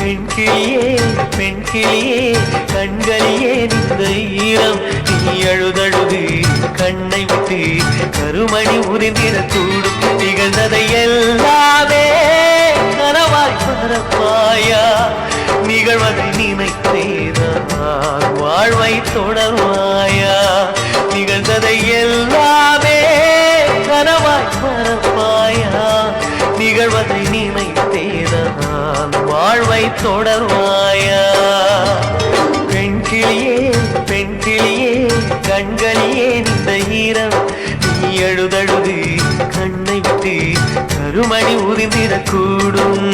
பெண்கிளியே பெண்கிளியே கண்களியே இந்த ஈரம் நீ அழுதழுது கண்ணை விட்டு கருமணி உறிந்திட கூடும் நிகழ்ந்ததை எல்லாமே கனவாய் பரப்பாயா நிகழ்வதை நினைத்தேதான் வாழ்வை தொடர்வாயா நிகழ்ந்ததை எல்லாமே கனவாய் பரப்பாயா நிகழ்வதை நினைத்தேதான் வாழ்வை தொடர்வாயா பெண்கிளியே பெண்கிளியே கண்களியே இந்த ஈரம் நீ அழுதழுது கண்ணை விட்டு கருமணி உறிந்திடக்கூடும்